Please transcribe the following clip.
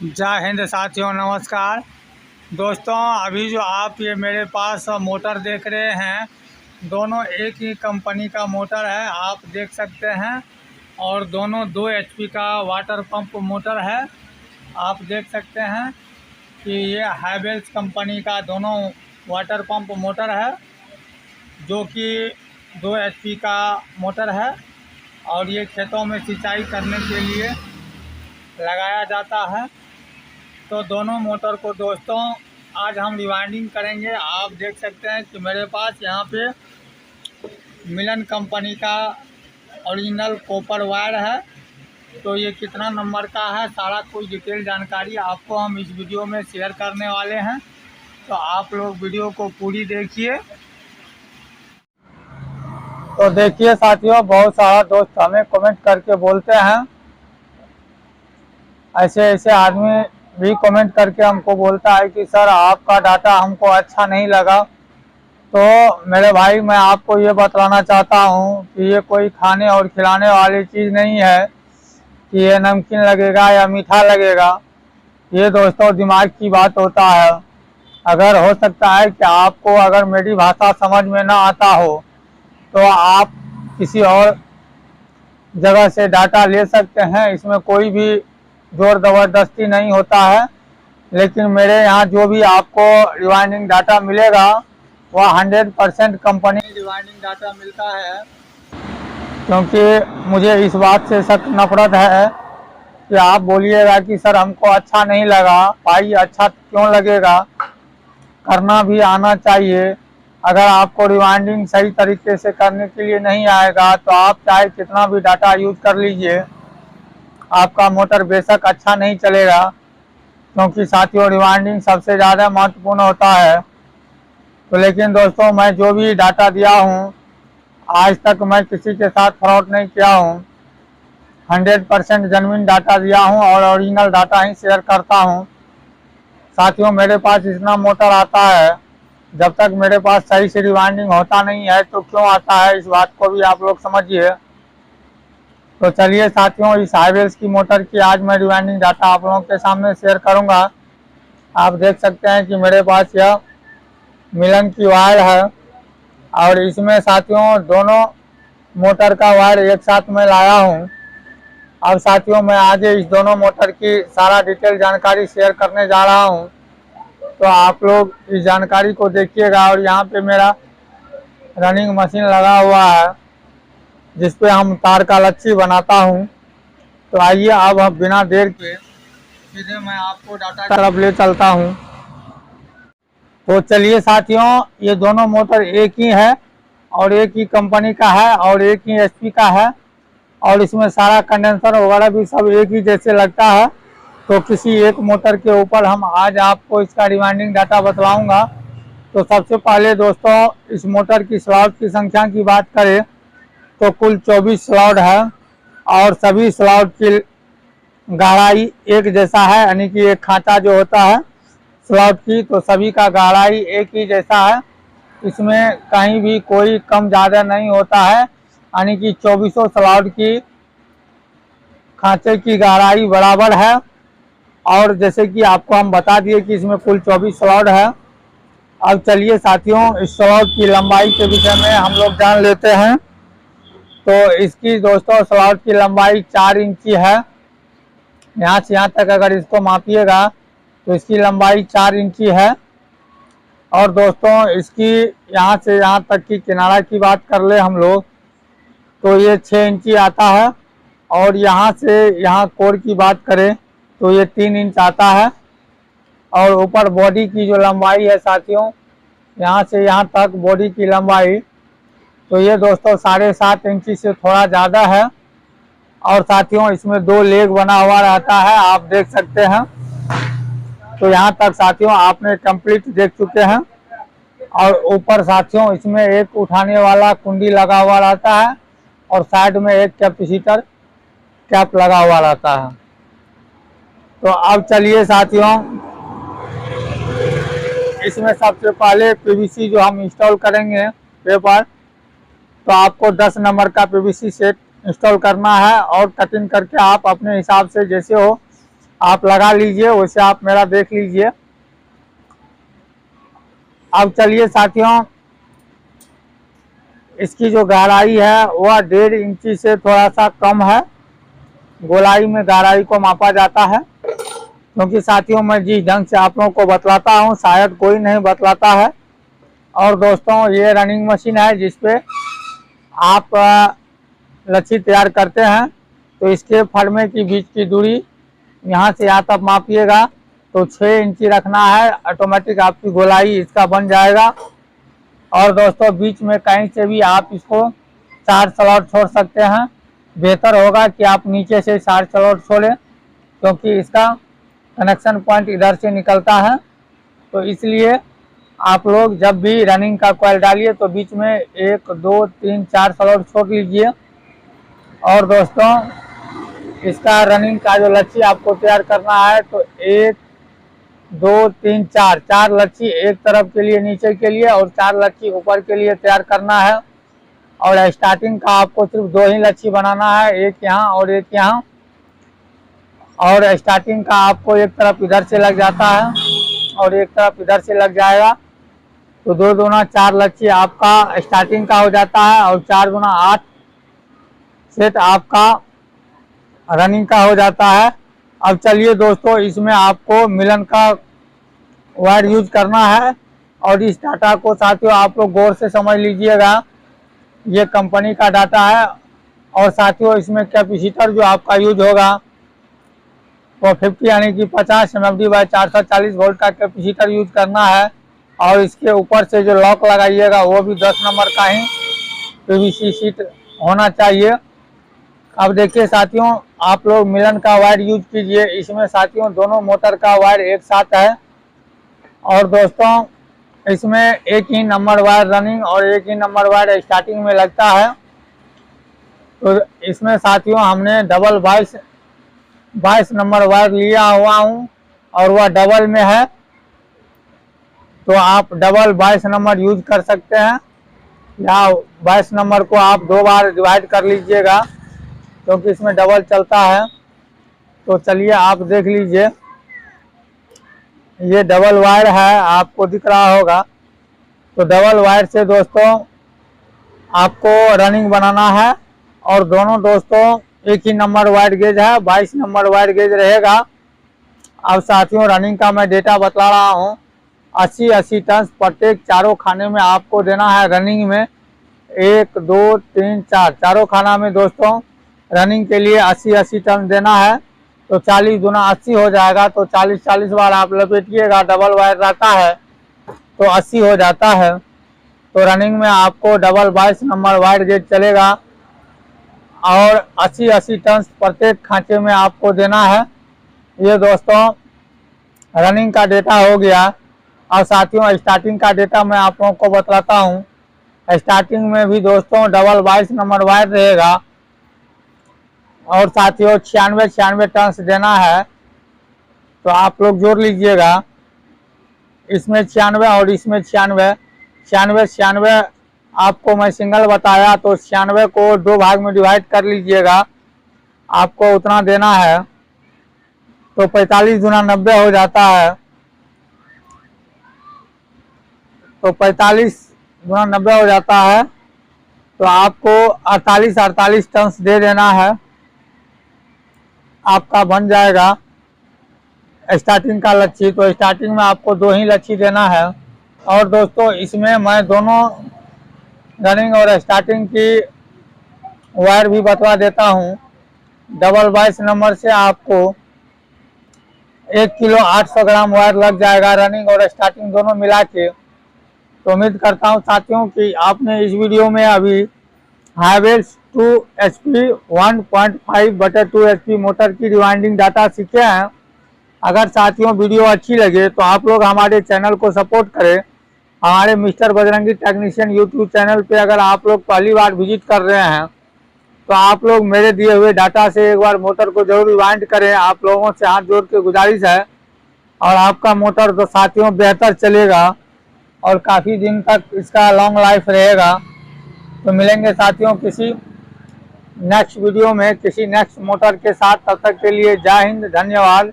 जय हिंद साथियों, नमस्कार दोस्तों। अभी जो आप ये मेरे पास मोटर देख रहे हैं, दोनों एक ही कंपनी का मोटर है, आप देख सकते हैं। और दोनों 2 HP का वाटर पंप मोटर है। आप देख सकते हैं कि ये हैवेल्स कंपनी का दोनों वाटर पंप मोटर है, जो कि 2 HP का मोटर है। और ये खेतों में सिंचाई करने के लिए लगाया जाता है। तो दोनों मोटर को दोस्तों आज हम रिवाइंडिंग करेंगे। आप देख सकते हैं कि मेरे पास यहाँ पे मिलन कंपनी का ओरिजिनल कॉपर वायर है। तो ये कितना नंबर का है, सारा कुछ डिटेल जानकारी आपको हम इस वीडियो में शेयर करने वाले हैं। तो आप लोग वीडियो को पूरी देखिए। तो देखिए साथियों, बहुत सारा दोस्त हमें कमेंट करके बोलते हैं, ऐसे ऐसे आदमी भी कमेंट करके हमको बोलता है कि सर आपका डाटा हमको अच्छा नहीं लगा। तो मेरे भाई, मैं आपको ये बतलाना चाहता हूँ कि ये कोई खाने और खिलाने वाली चीज़ नहीं है कि ये नमकीन लगेगा या मीठा लगेगा। ये दोस्तों दिमाग की बात होता है। अगर हो सकता है कि आपको अगर मेरी भाषा समझ में ना आता हो तो आप किसी और जगह से डाटा ले सकते हैं। इसमें कोई भी जोर ज़बरदस्ती नहीं होता है। लेकिन मेरे यहाँ जो भी आपको रिवाइंडिंग डाटा मिलेगा वह 100% कंपनी रिवाइंडिंग डाटा मिलता है। क्योंकि मुझे इस बात से सख्त नफरत है कि आप बोलिएगा कि सर हमको अच्छा नहीं लगा। भाई, अच्छा क्यों लगेगा, करना भी आना चाहिए। अगर आपको रिवाइंडिंग सही तरीके से करने के लिए नहीं आएगा तो आप चाहे कितना भी डाटा यूज कर लीजिए, आपका मोटर बेशक अच्छा नहीं चलेगा। क्योंकि साथियों, रिवाइंडिंग सबसे ज़्यादा महत्वपूर्ण होता है। तो लेकिन दोस्तों, मैं जो भी डाटा दिया हूँ, आज तक मैं किसी के साथ फ्रॉड नहीं किया हूँ। 100% जेन्युइन डाटा दिया हूँ और ओरिजिनल डाटा ही शेयर करता हूँ। साथियों, मेरे पास इतना मोटर आता है, जब तक मेरे पास सही से रिवाइंडिंग होता नहीं है तो क्यों आता है, इस बात को भी आप लोग समझिए। तो चलिए साथियों, इस हैवेल्स की मोटर की आज मैं रिवाइंडिंग डाटा आप लोगों के सामने शेयर करूंगा। आप देख सकते हैं कि मेरे पास यह मिलन की वायर है और इसमें साथियों दोनों मोटर का वायर एक साथ में लाया हूं। अब साथियों, मैं आगे इस दोनों मोटर की सारा डिटेल जानकारी शेयर करने जा रहा हूं। तो आप लोग इस जानकारी को देखिएगा। और यहाँ पे मेरा रनिंग मशीन लगा हुआ है जिसपे हम तार का लच्छी बनाता हूँ। तो आइए अब हम बिना देर के सीधे मैं आपको डाटा की तरफ ले चलता हूँ। तो चलिए साथियों, ये दोनों मोटर एक ही है और एक ही कंपनी का है और एक ही HP का है। और इसमें सारा कंडेंसर वगैरह भी सब एक ही जैसे लगता है। तो किसी एक मोटर के ऊपर हम आज आपको इसका रिवाइंडिंग डाटा बतलाऊंगा। तो सबसे पहले दोस्तों, इस मोटर की स्लॉट की संख्या की बात करें तो कुल 24 स्लॉट है और सभी स्लॉट की गहराई एक जैसा है। यानी कि एक खांचा जो होता है स्लॉट की, तो सभी का गहराई एक ही जैसा है। इसमें कहीं भी कोई कम ज़्यादा नहीं होता है। यानी कि 24 स्लॉट की खांचे की गहराई बराबर है। और जैसे कि आपको हम बता दिए कि इसमें कुल 24 स्लॉट है। अब चलिए साथियों, इस स्लॉट की लंबाई के विषय में हम लोग जान लेते हैं। तो इसकी दोस्तों स्लॉट की लंबाई 4 इंची है। यहाँ से यहाँ तक अगर इसको मापिएगा तो इसकी लंबाई 4 इंची है। और दोस्तों, इसकी यहाँ से यहाँ तक की किनारा की बात कर ले हम लोग तो ये 6 इंची आता है। और यहाँ से यहाँ कोर की बात करें तो ये 3 इंच आता है। और ऊपर बॉडी की जो लंबाई है साथियों, यहाँ से यहाँ तक बॉडी की लंबाई, तो ये दोस्तों 7.5 इंची से थोड़ा ज़्यादा है। और साथियों, इसमें 2 लेग बना हुआ रहता है, आप देख सकते हैं। तो यहाँ तक साथियों आपने कंप्लीट देख चुके हैं। और ऊपर साथियों इसमें एक उठाने वाला कुंडी लगा हुआ रहता है और साइड में एक कैपेसिटर कैप लगा हुआ रहता है। तो अब चलिए साथियों, इसमें सबसे पहले PVC जो हम इंस्टॉल करेंगे पेपर, तो आपको 10 नंबर का PVC सेट इंस्टॉल करना है। और कटिंग करके आप अपने हिसाब से जैसे हो आप लगा लीजिए, वैसे आप मेरा देख लीजिए। अब चलिए साथियों, इसकी जो गहराई है वह 1.5 इंची से थोड़ा सा कम है। गोलाई में गहराई को मापा जाता है, क्योंकि साथियों मैं जिस ढंग से आप लोगों को बतलाता हूँ शायद कोई नहीं बतलाता है। और दोस्तों ये रनिंग मशीन है जिसपे आप लच्छी तैयार करते हैं। तो इसके फड़मे की बीच की दूरी यहाँ से यहाँ तक मापिएगा तो 6 इंची रखना है, ऑटोमेटिक आपकी गोलाई इसका बन जाएगा। और दोस्तों बीच में कहीं से भी आप इसको 4 स्लॉट छोड़ सकते हैं। बेहतर होगा कि आप नीचे से 4 स्लॉट छोड़ें, क्योंकि इसका कनेक्शन पॉइंट इधर से निकलता है। तो इसलिए आप लोग जब भी रनिंग का कॉइल डालिए तो बीच में 1 2 3 4 स्लॉट छोड़ लीजिए। और दोस्तों इसका रनिंग का जो लच्छी आपको तैयार करना है तो 1 2 3 4 लच्छी एक तरफ के लिए नीचे के लिए और 4 लच्छी ऊपर के लिए तैयार करना है। और स्टार्टिंग का आपको सिर्फ 2 ही लच्छी बनाना है, एक यहाँ और एक यहाँ। और स्टार्टिंग का आपको एक तरफ इधर से लग जाता है और एक तरफ इधर से लग जाएगा। तो 2 दूना 4 लच्छी आपका स्टार्टिंग का हो जाता है और 4 दूना 8 सेट आपका रनिंग का हो जाता है। अब चलिए दोस्तों, इसमें आपको मिलन का वायर यूज करना है। और इस डाटा को साथियों आप लोग गौर से समझ लीजिएगा, ये कंपनी का डाटा है। और साथियों इसमें कैपेसिटर जो आपका यूज होगा वो 50 यानी कि 50 MFD बाय 440 वोल्ट का कैपेसिटर यूज करना है। और इसके ऊपर से जो लॉक लगाइएगा वो भी 10 नंबर का ही PVC शीट होना चाहिए। अब देखिए साथियों, आप लोग मिलन का वायर यूज कीजिए। इसमें साथियों दोनों मोटर का वायर एक साथ है। और दोस्तों इसमें एक ही नंबर वायर रनिंग और एक ही नंबर वायर स्टार्टिंग में लगता है। तो इसमें साथियों हमने डबल 22 नंबर वायर लिया हुआ हूँ और वह डबल में है। तो आप डबल 22 नंबर यूज कर सकते हैं, या 22 नंबर को आप 2 बार डिवाइड कर लीजिएगा, क्योंकि इसमें डबल चलता है। तो चलिए आप देख लीजिए, ये डबल वायर है, आपको दिख रहा होगा। तो डबल वायर से दोस्तों आपको रनिंग बनाना है। और दोनों दोस्तों एक ही नंबर वायर गेज है, 22 नंबर वायर गेज रहेगा। अब साथियों रनिंग का मैं डेटा बतला रहा हूँ। 80 टन प्रत्येक चारों खाने में आपको देना है। रनिंग में 1 2 3 4 चारों खाना में दोस्तों रनिंग के लिए 80 टन देना है। तो 40 दूना 80 हो जाएगा। तो 40 बार आप लपेटिएगा, डबल वायर रहता है तो 80 हो जाता है। तो रनिंग में आपको डबल 22 नंबर वायर गेज चलेगा और 80 टन प्रत्येक खांचे में आपको देना है। ये दोस्तों रनिंग का डेटा हो गया। और साथियों स्टार्टिंग का डेटा मैं आप लोगों को बतलाता हूँ। स्टार्टिंग में भी दोस्तों डबल 22 नंबर वायर रहेगा और साथियों 96 टन देना है। तो आप लोग जोड़ लीजिएगा, इसमें 96 और इसमें 96 आपको मैं सिंगल बताया। तो 96 को 2 भाग में डिवाइड कर लीजिएगा, आपको उतना देना है। तो 45 दूना 90 हो जाता है। तो 45 दूना 90 हो जाता है। तो आपको 48 टन दे देना है, आपका बन जाएगा स्टार्टिंग का लच्छी। तो स्टार्टिंग में आपको 2 ही लच्छी देना है। और दोस्तों इसमें मैं दोनों रनिंग और स्टार्टिंग की वायर भी बतला देता हूँ। डबल 22 नंबर से आपको 1 किलो 800 ग्राम वायर लग जाएगा, रनिंग और स्टार्टिंग दोनों मिला के। तो उम्मीद करता हूँ साथियों कि आपने इस वीडियो में अभी हाइवेल्स 2 HP 1.5/2 HP मोटर की रिवाइंडिंग डाटा सीखे हैं। अगर साथियों वीडियो अच्छी लगे तो आप लोग हमारे चैनल को सपोर्ट करें। हमारे mister Bajrangi technician YouTube channel पे अगर आप लोग पहली बार विजिट कर रहे हैं तो आप लोग मेरे दिए हुए डाटा से एक बार मोटर को जरूर रिवाइंड करें। आप लोगों से हाथ जोड़ के गुजारिश है, और आपका मोटर तो साथियों बेहतर चलेगा और काफ़ी दिन तक इसका लॉन्ग लाइफ रहेगा। तो मिलेंगे साथियों किसी नेक्स्ट वीडियो में किसी नेक्स्ट मोटर के साथ। तब तक के लिए जय हिंद, धन्यवाद।